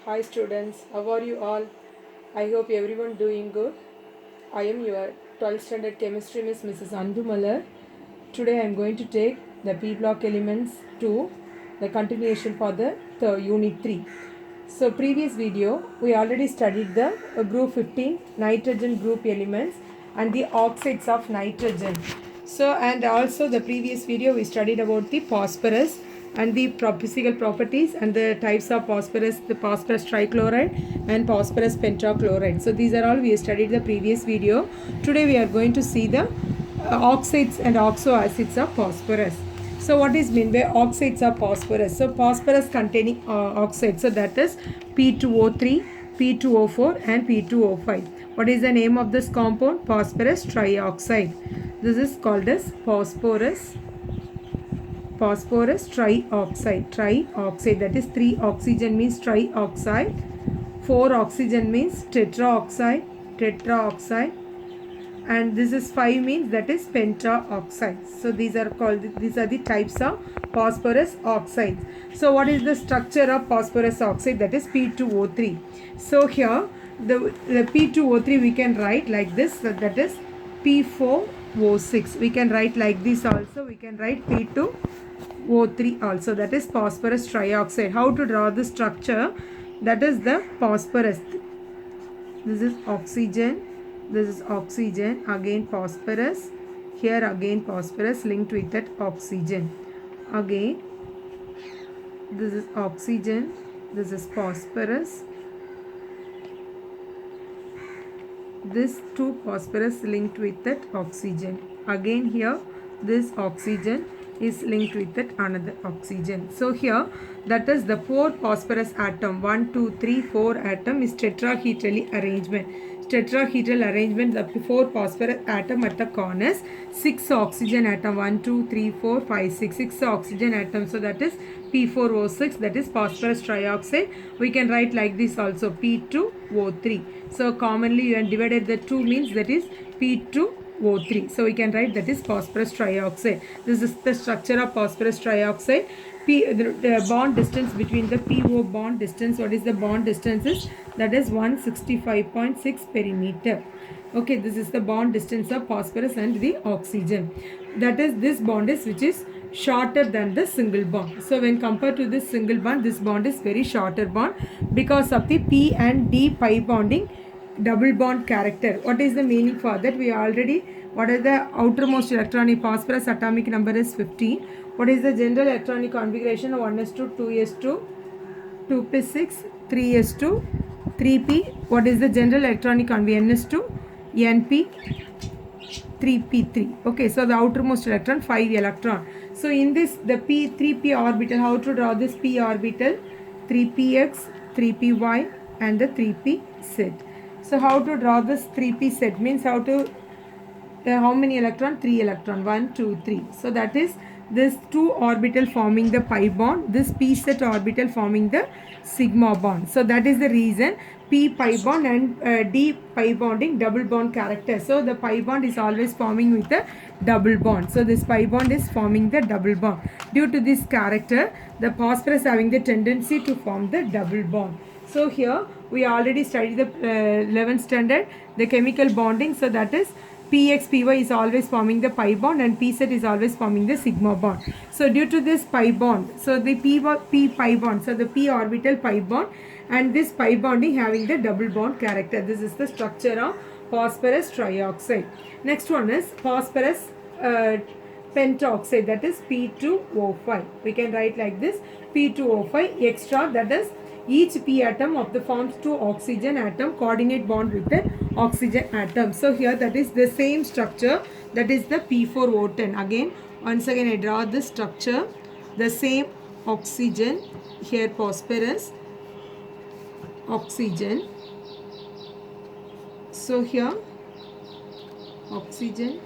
Hi students, how are you all? I hope everyone doing good. I am your 12th standard chemistry miss Mrs. Andu Malar. Today I am going to take the P block elements 2, the continuation for the unit 3. So previous video we already studied the group 15 nitrogen group elements and the oxides of nitrogen. So and also the previous video we studied about the phosphorus and the physical properties and the types of phosphorus, the phosphorus trichloride and phosphorus pentachloride. So these are all we studied the previous video. Today we are going to see the oxides and oxoacids of phosphorus. So what is mean by oxides of phosphorus? So phosphorus containing oxides. So that is P2O3, P2O4 and P2O5. What is the name of this compound? Phosphorus trioxide. This is called as phosphorus trioxide, that is 3 oxygen means trioxide, 4 oxygen means tetraoxide, and this is 5 means that is pentaoxide. So these are the types of phosphorus oxides. So what is the structure of phosphorus oxide? That is P2O3. So here the P2O3 we can write like this, that is P4O6. We can write like this also. We can write P2O3 also, that is phosphorus trioxide. How to draw the structure? That is the phosphorus. This is oxygen, again phosphorus, here again phosphorus linked with that oxygen, again this is oxygen, this is phosphorus, this two phosphorus linked with that oxygen, again here this oxygen is linked with that another oxygen. So here that is the 4 phosphorus atom, 1 2 3 4 atom is tetrahedral arrangement. Tetrahedral arrangement, the 4 phosphorus atom at the corners, 6 oxygen atom, 1 2 3 4 5 6 oxygen atom. So that is P4O6, that is phosphorus trioxide. We can write like this also, P2O3. So commonly you have divided the 2 means that is P2O3. So we can write that is phosphorus trioxide. This is the structure of phosphorus trioxide. The bond distance between the PO bond distance, what is the bond distance is? That is 165.6 perimeter. Okay, this is the bond distance of phosphorus and the oxygen. That is, this bond is which is shorter than the single bond. So when compared to this single bond, this bond is very shorter bond because of the P and D pi bonding double bond character. What is the meaning for that? We already, what is the outermost electronic phosphorus atomic number is 15. What is the general electronic configuration? 1s2, 2s2, 2p6, 3s2, 3p. What is the general electronic configuration? ns2, np, 3p3. Okay, so the outermost electron 5 electron. So in this the 3p orbital, how to draw this p orbital? 3px, 3py and the 3p set. So how to draw this 3p set means how many electron? 3 electron, 1 2 3. So that is this 2 orbital forming the pi bond, this p set orbital forming the sigma bond. So that is the reason p pi bond and d pi bonding double bond character. So the pi bond is always forming with a double bond. So this pi bond is forming the double bond. Due to this character, the phosphorus having the tendency to form the double bond. So here we already studied the 11th standard, the chemical bonding. So that is Px, Py is always forming the pi bond and P set is always forming the sigma bond. So due to this pi bond, so the P pi bond, so the P orbital pi bond and this pi bonding having the double bond character. This is the structure of phosphorus trioxide. Next one is phosphorus pentoxide, that is P2O5. We can write like this, P2O5 extra, that is each p atom of the forms 2 oxygen atom coordinate bond with the oxygen atom. So here that is the same structure, that is the P4O10. Again, once again I draw this structure, the same oxygen, here phosphorus, oxygen. So here oxygen,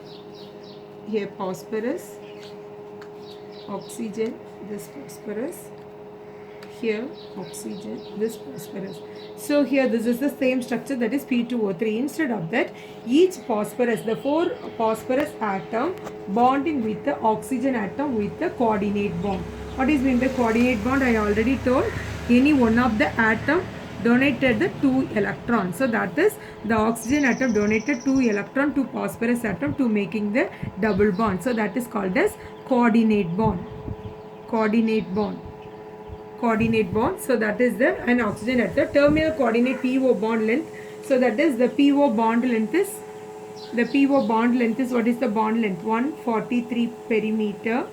here phosphorus, oxygen, this phosphorus, here oxygen, this phosphorus. So here this is the same structure, that is P2O3. Instead of that, each phosphorus, the 4 phosphorus atom bonding with the oxygen atom with the coordinate bond. What is mean by coordinate bond? I already told, any one of the atom donated the 2 electrons. So that is the oxygen atom donated 2 electron to phosphorus atom to making the double bond. So that is called as coordinate bond. Coordinate bond. Coordinate bond. So that is the an oxygen at the terminal coordinate PO bond length. So that is the PO bond length is what is the bond length? 143 perimeter.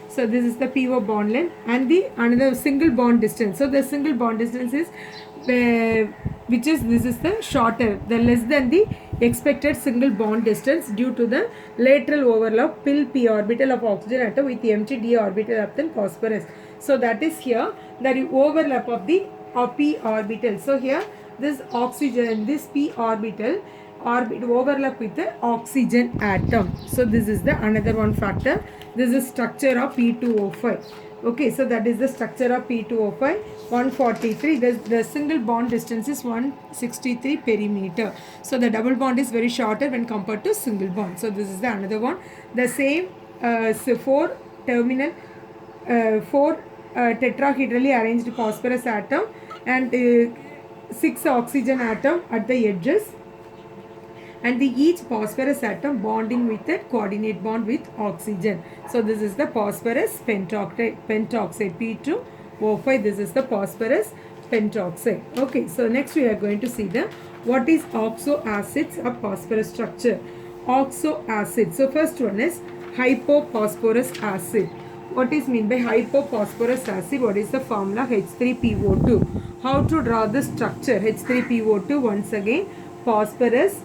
So this is the PO bond length and the another single bond distance. So the single bond distance is this is the shorter, the less than the expected single bond distance due to the lateral overlap p orbital of oxygen atom with the empty d orbital of the phosphorus. So that is here the overlap of the p orbital. So here this oxygen, this p orbital overlap with the oxygen atom. So this is the another one factor. This is structure of P2O5. Okay, so that is the structure of P2O5. 143. The single bond distance is 163 perimeter. So the double bond is very shorter when compared to single bond. So this is the another one. The same four tetrahedrally arranged phosphorus atom and 6 oxygen atom at the edges, and each phosphorus atom bonding with a coordinate bond with oxygen. So this is the phosphorus pentoxide P2O5. This is the phosphorus pentoxide. Okay, so next we are going to see the what is oxo acids of phosphorus structure. Oxo acid. So first one is hypophosphorus acid. What is mean by hypophosphorus acid? What is the formula? H3PO2. How to draw the structure? H3PO2 once again phosphorus.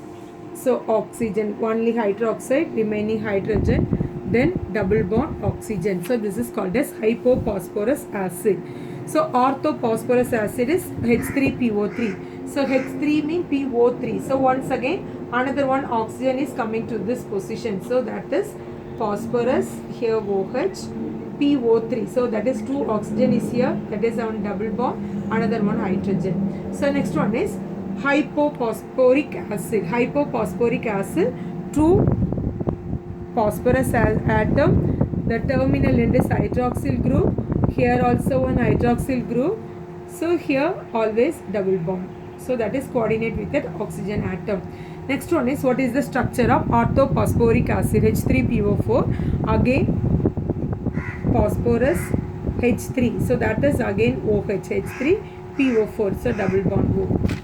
So oxygen, only hydroxide, remaining hydrogen, then double bond oxygen. So this is called as hypophosphorus acid. So orthophosphorus acid is H3PO3. So H3 means PO3. So once again another one oxygen is coming to this position. So that is phosphorus, here OH, PO3. So that is 2 oxygen is here. That is on double bond. Another one hydrogen. So next one is hypophosphoric acid. Hypophosphoric acid, 2 phosphorus atom. The terminal end is hydroxyl group. Here also one hydroxyl group. So here always double bond. So that is coordinate with that oxygen atom. Next one is what is the structure of orthophosphoric acid? H3PO4. Again phosphorus H3. So that is again OH H3PO4. So double bond O.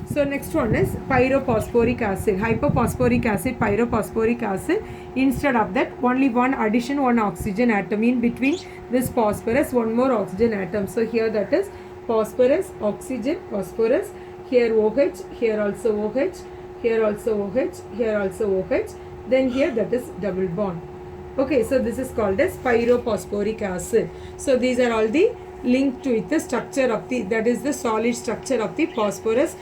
So next one is pyrophosphoric acid. Hypophosphoric acid, pyrophosphoric acid. Instead of that, only one addition, one oxygen atom. In between this phosphorus, one more oxygen atom. So here that is phosphorus, oxygen, phosphorus. Here OH, here also OH, here also OH, here also OH. Then here that is double bond. Okay, so this is called as pyrophosphoric acid. So these are all the linked to it, the structure of the, that is the solid structure of the phosphorus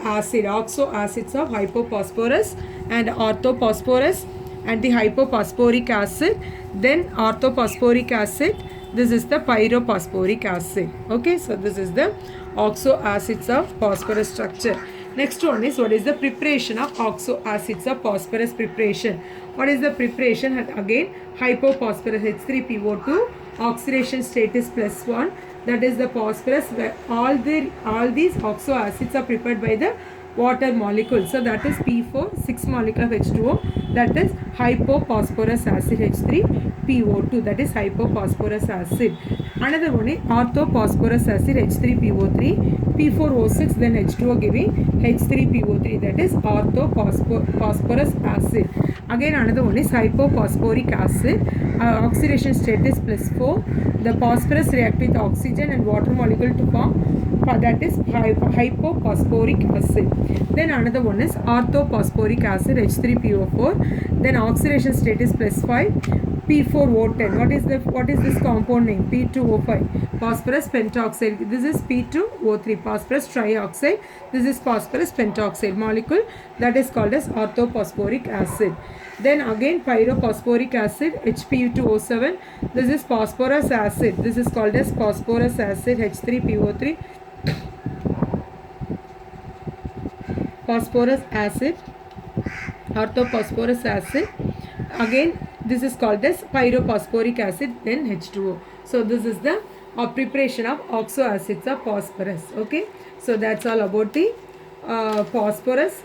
acid. Oxo acids of hypophosphorus and orthophosphorus and the hypophosphoric acid, then orthophosphoric acid. This is the pyrophosphoric acid. Okay, so this is the oxo acids of phosphorus structure. Next one is what is the preparation of oxo acids of phosphorus preparation. What is the preparation? Again hypophosphorus H3PO2, oxidation state is +1. That is the phosphorus, where all these oxo acids are prepared by the water molecule. So that is P4, 6 molecule of H2O. That is hypophosphorus acid H3PO2. That is hypophosphorus acid. Another one is orthophosphorus acid H3PO3. P4O6 then H2O giving H3PO3. That is orthophosphorus acid. Again another one is hypophosphoric acid. Oxidation state is +4. The phosphorus react with oxygen and water molecule to form that is hypophosphoric acid. Then another one is orthophosphoric acid H3PO4. Then oxidation state is +5. P4O10. What is this compound name? P2O5. Phosphorus pentoxide. This is P2O3. Phosphorus trioxide. This is phosphorus pentoxide molecule. That is called as orthophosphoric acid. Then again pyrophosphoric acid HPU2O7. This is phosphorus acid. This is called as phosphorus acid H3PO3. Phosphorus acid, orthophosphorus acid. Again this is called as pyrophosphoric acid, then H2O. So this is the or preparation of oxoacids of phosphorus. Okay, so that's all about the phosphorus.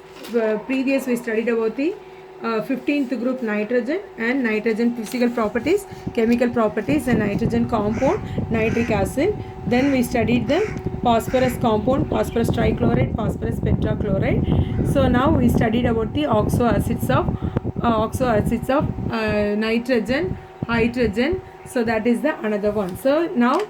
Previous we studied about the 15th group nitrogen and nitrogen physical properties, chemical properties, and nitrogen compound nitric acid. Then we studied the phosphorus compound, phosphorus trichloride, phosphorus pentachloride. So now we studied about the oxoacids of nitrogen, hydrogen. So that is the another one. So now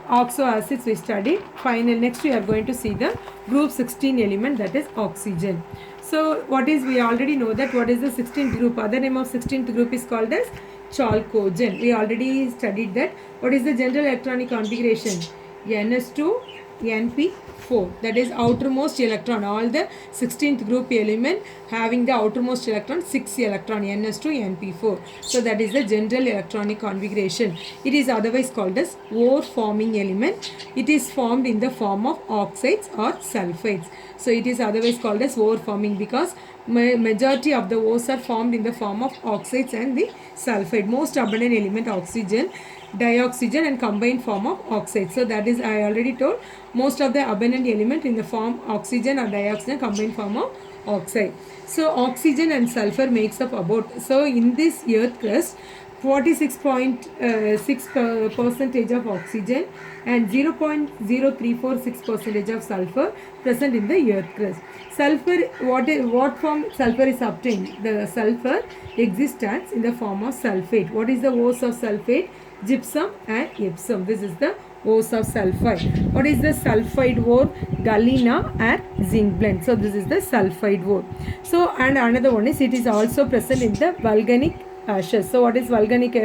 oxoacids we studied. Final next we are going to see the group 16 element, that is oxygen. So what is, we already know that what is the 16th group. Other name of 16th group is called as chalcogen. We already studied that. What is the general electronic configuration? NS2 NP4, that is outermost electron. All the 16th group element having the outermost electron 6 electron, NS2 NP4. So that is the general electronic configuration. It is otherwise called as ore forming element. It is formed in the form of oxides or sulfides. So it is otherwise called as ore forming because majority of the ores are formed in the form of oxides and the sulfide. Most abundant element oxygen, dioxygen, and combined form of oxide. So that is, I already told, most of the abundant element in the form oxygen or dioxygen, combined form of oxide. So oxygen and sulfur makes up about, so in this earth crust 46.6% of oxygen and 0.0346% of sulfur present in the earth crust. Sulfur, what form sulfur is obtained? The sulfur exists as in the form of sulfate. What is the ores of sulfate? Gypsum and epsom. This is the ores of sulfide. What is the sulfide ore? Galena and zinc blende. So this is the sulfide ore. So and another one is, it is also present in the volcanic ashes. So what is volcanic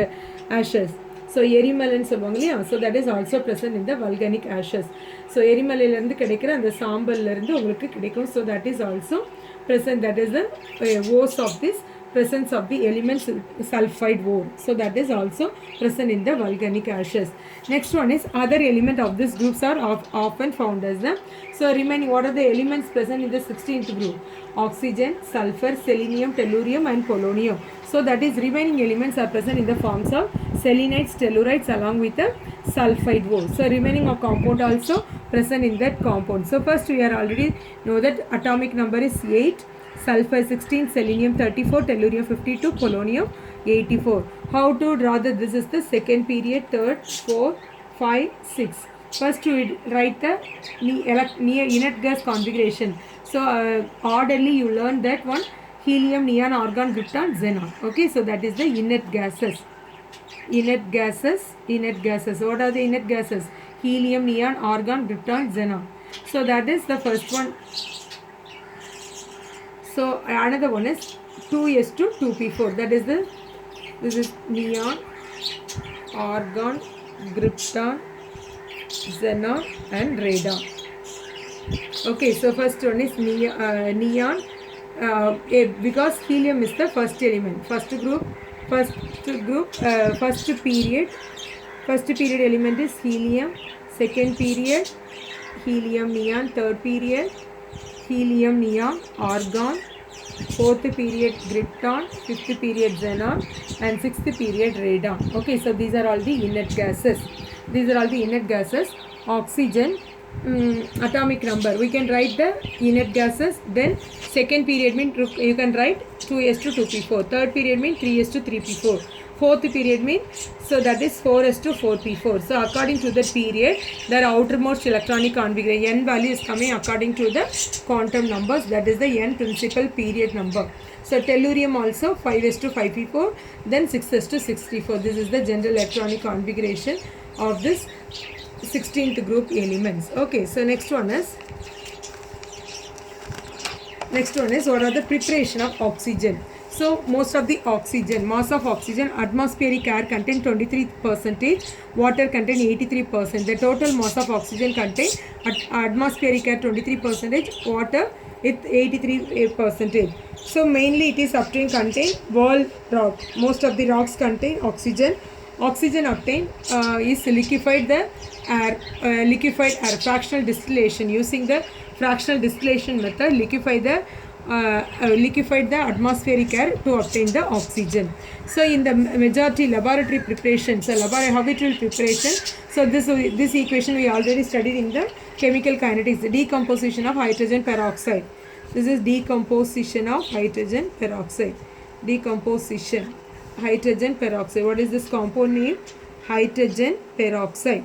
ashes? So எரிமலைன்னு சொல்லுவாங்க இல்லையா, so that is also present in the volcanic ashes. So எரிமலையிலேருந்து கிடைக்கிற அந்த சாம்பல்லேருந்து உங்களுக்கு கிடைக்கும். So that is also present, that is the ores of this presence of the elements sulfide ore. So that is also present in the volcanic ashes. Next one is other element of these groups are often found as the, so remaining, what are the elements present in the 16th group? Oxygen, sulfur, selenium, tellurium, and polonium. So that is, remaining elements are present in the forms of selenites, tellurites along with the sulfide ore. So remaining of compound also present in that compound. So first we are already know that atomic number is 8, sulfur 16, selenium 34, tellurium 52, polonium 84. How to draw the, this is the second period, third, 4, 5, 6. First we write the inert gas configuration. So orderly you learn that one: helium, neon, argon, krypton, xenon. Okay, so that is the inert gases. Inert gases. What are the inert gases? Helium, neon, argon, krypton, xenon. So that is the first one. So another one is 2s2 2p4. That is the, this is neon, argon, krypton, xenon, and radon. Okay, so first one is neon. Because helium is the first element, first period element is helium, second period helium, neon, third period helium, neon, argon, fourth period krypton, fifth period xenon, and sixth period radon. Okay, so these are all the inert gases. Oxygen, atomic number, we can write the inert gases. Then second period means you can write 2s2 2p4, third period means 3s2 3p4, fourth period means, so that is 4s2 4p4. So according to the period, their outermost electronic configuration, n value is coming according to the quantum numbers, that is the n principal period number. So tellurium also 5s2 5p4, then 6s2 6p4. This is the general electronic configuration of this 16th group elements. Okay, so next one is what are the preparation of oxygen. So most of the oxygen, mass of oxygen, atmospheric air contain 23%, water contain 83%. The total mass of oxygen contain atmospheric air 23%, water with 83%. So mainly it is obtained contain wall rock. Most of the rocks contain oxygen. Oxygen obtained is liquefied air fractional distillation. Using the fractional distillation method, liquefy the liquefied the atmospheric air to obtain the oxygen. So in the majority laboratory preparation, so habitual preparation, so this equation we already studied in the chemical kinetics, the decomposition of hydrogen peroxide. This is decomposition of hydrogen peroxide. Decomposition hydrogen peroxide. What is this compound name? Hydrogen peroxide.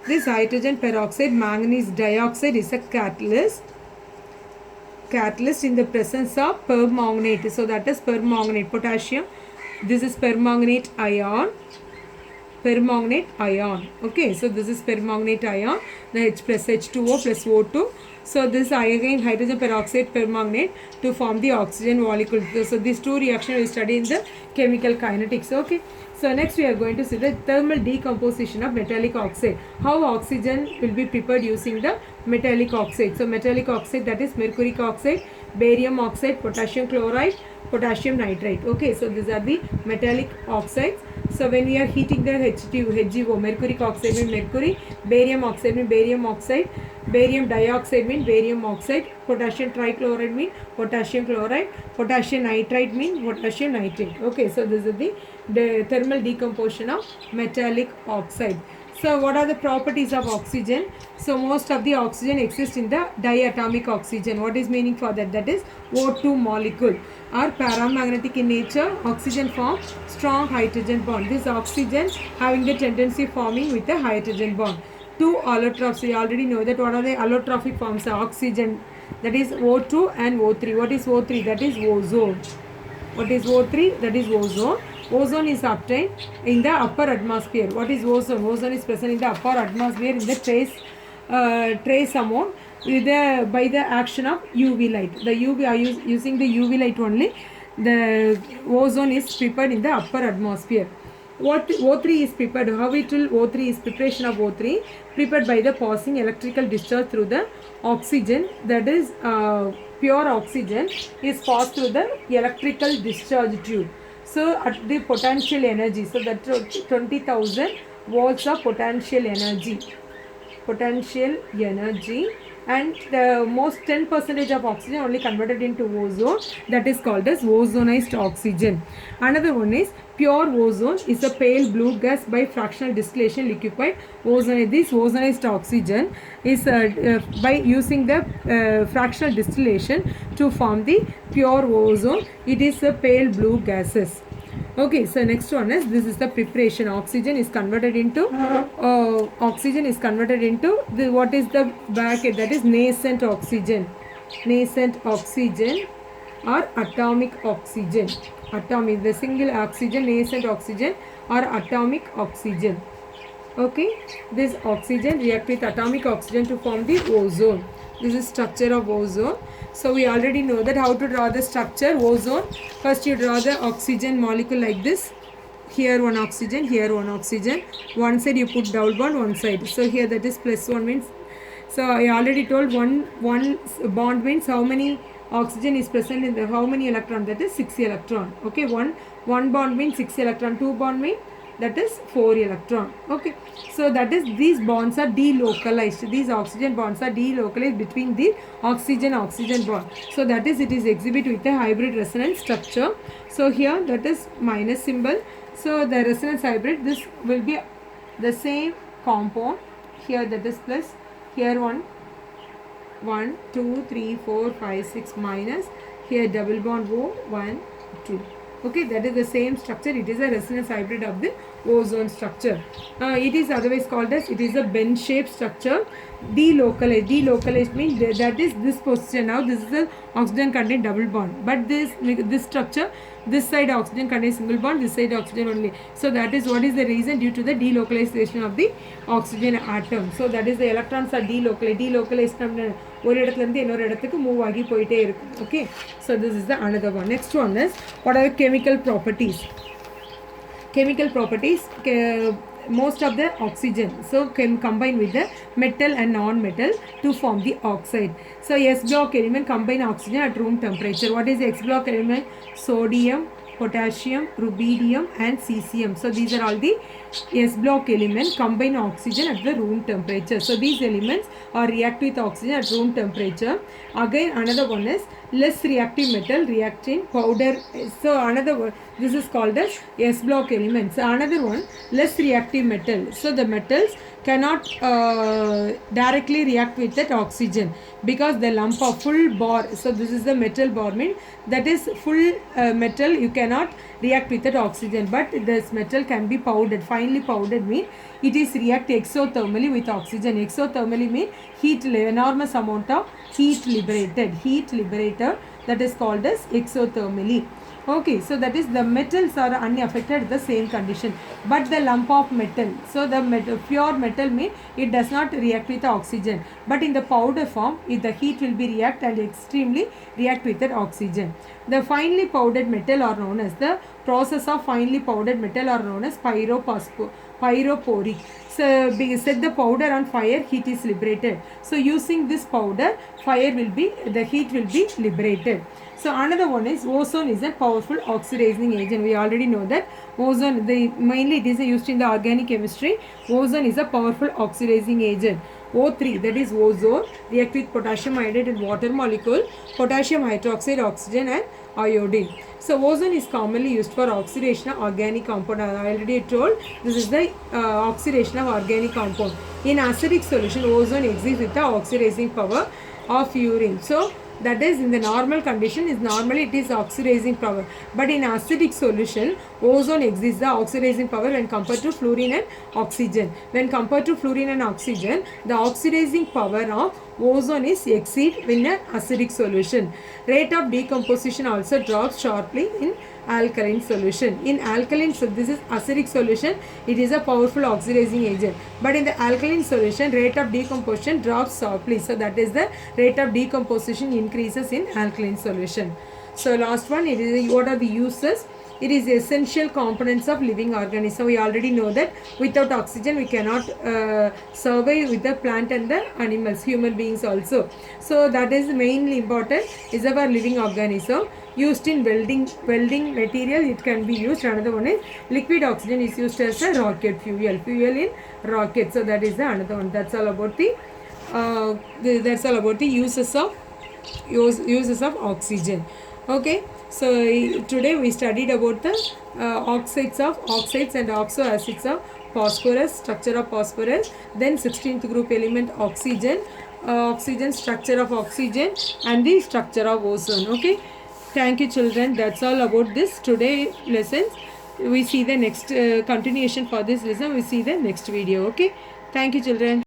This hydrogen peroxide, manganese dioxide, is a catalyst in the presence of permanganate. So that is permanganate, potassium. This is permanganate ion. Okay, so this is permanganate ion, the H plus H2O plus O2. So this again hydrogen peroxide permanganate to form the oxygen molecule. So these two reactions we study in the chemical kinetics. Okay, so next we are going to see the thermal decomposition of metallic oxide. How oxygen will be prepared using the metallic oxide. So metallic oxide, that is mercuric oxide, barium oxide, potassium chloride, potassium nitrate. Okay, so these are the metallic oxides. So when we are heating the HGO, mercuric oxide means mercury, barium oxide means barium oxide, barium dioxide means barium oxide, potassium trichloride means potassium chloride, potassium nitrite means potassium nitrate. Okay, so this is the thermal decomposition of metallic oxide. So what are the properties of oxygen? So most of the oxygen exists in the diatomic oxygen. What is meaning for that? That is O2 molecule. Are paramagnetic in nature. Oxygen forms strong hydrogen bond. This oxygen having the tendency forming with a hydrogen bond. Two allotrophs. We already know that. What are the allotrophic forms of oxygen? That is O2 and O3. What is O3? That is ozone. What is O3? That is ozone. Ozone is obtained in the upper atmosphere. What is ozone? Ozone is present in the upper atmosphere in the trace amount by the action of UV light. The UV are using the UV light only. The ozone is prepared in the upper atmosphere. What O3 is prepared? How it will O3 is preparation of O3 prepared by the passing electrical discharge through the oxygen, that is pure oxygen is passed through the electrical discharge tube. So at the potential energy, so that 20,000 volts of potential energy, and the most 10% of oxygen only converted into ozone, that is called as ozonized oxygen. Another one is pure ozone is a pale blue gas by fractional distillation liquefied ozone. This ozonized oxygen is by using the fractional distillation to form the pure ozone. It is a pale blue gases. Okay, so next one is, this is the preparation. Oxygen is converted into the, what is the bracket? That is nascent oxygen. Nascent oxygen or atomic oxygen. Atomic, the single oxygen, nascent oxygen or atomic oxygen. Okay, this oxygen react with atomic oxygen to form the ozone. This is structure of ozone. So we already know that how to draw the structure ozone. First you draw the oxygen molecule like this. Here one oxygen, here one oxygen. One side you put double bond, one side. So here that is +1 means. So I already told one bond means how many oxygen is present in the, how many electron, that is 6 electron. Okay, one bond means 6 electron, two bond means that is 4 electron. Okay, so that is, these bonds are delocalized. These oxygen bonds are delocalized between the oxygen bond. So that is, it is exhibit with a hybrid resonance structure. So here that is minus symbol. So the resonance hybrid, this will be the same compound. Here that is plus. Here 1, 2, 3, 4, 5, 6 minus. Here double bond O, 1, 2. Okay, that is the same structure. It is a resonance hybrid of the ozone structure. It is otherwise called as, it is a bend shaped structure. Delocalized means that is this position. Now this is the oxygen contain double bond, but this structure, this side oxygen contains single bond, this side oxygen only. So that is what is the reason, due to the delocalization of the oxygen atom. So that is, the electrons are delocalized ஒரு இடத்துல இருந்து இன்னொரு இடத்துக்கு move ஆகி போயிட்டே இருக்கும். Okay, so this is the another one. Next one is, what are the chemical properties? Chemical properties, most of the oxygen so can combine with the metal and non-metal to form the oxide. So S block element combine oxygen at room temperature. What is the X block element? Sodium, potassium, rubidium and cesium. So these are all the S block elements combine oxygen at the room temperature. So these elements are react with oxygen at room temperature. Again another one is less reactive metal reacting powder. So another one, this is called as S block elements. So another one, less reactive metal. So the metals cannot directly react with that oxygen because the lump of full bar. So this is the metal bar, mean that is full metal, you cannot react with that oxygen, but this metal can be powdered, finely powdered, mean it is react exothermally with oxygen. Exothermally mean heat, enormous amount of heat liberated, that is called as exothermally. Okay, so that is the metals are unaffected at the same condition, but the lump of metal, so the pure metal mean it does not react with the oxygen, but in the powder form if the heat will be react and extremely react with that oxygen. The finely powdered metal are known as the process of finely powdered metal are known as pyroporic. So set the powder on fire, heat is liberated. So using this powder, the heat will be liberated. So another one is ozone is a powerful oxidizing agent. We already know that ozone, mainly it is used in the organic chemistry. Ozone is a powerful oxidizing agent. O3, that is ozone, react with potassium iodide and water molecule, potassium hydroxide, oxygen and iodine. So ozone is commonly used for oxidation of organic compound. I already told this is the oxidation of organic compound. In acidic solution, ozone exists with the oxidizing power of urine. So that is in the normal condition it is oxidizing power, but in acidic solution ozone exists the oxidizing power when compared to fluorine and oxygen. When compared to fluorine and oxygen, the oxidizing power of ozone is exceed in an acidic solution. Rate of decomposition also drops sharply in alkaline solution. In alkaline, so this is acidic solution, it is a powerful oxidizing agent, but in the alkaline solution rate of decomposition drops sharply. So that is the rate of decomposition increases in alkaline solution. So last one, it is what are the uses? It is essential components of living organism. We already know that without oxygen we cannot survive with the plant and the animals, human beings also. So that is mainly important is our living organism. Used in welding material, it can be used. Another one is liquid oxygen is used as a rocket fuel in rocket. So that is the another one. That's all about the uses of oxygen. Okay, so today we studied about the oxides and oxo acids of phosphorus, structure of phosphorus, then 16th group element oxygen, structure of oxygen and the structure of ozone. Okay, thank you children, that's all about this today lessons. We see the next continuation for this lesson, we see the next video. Okay, thank you children.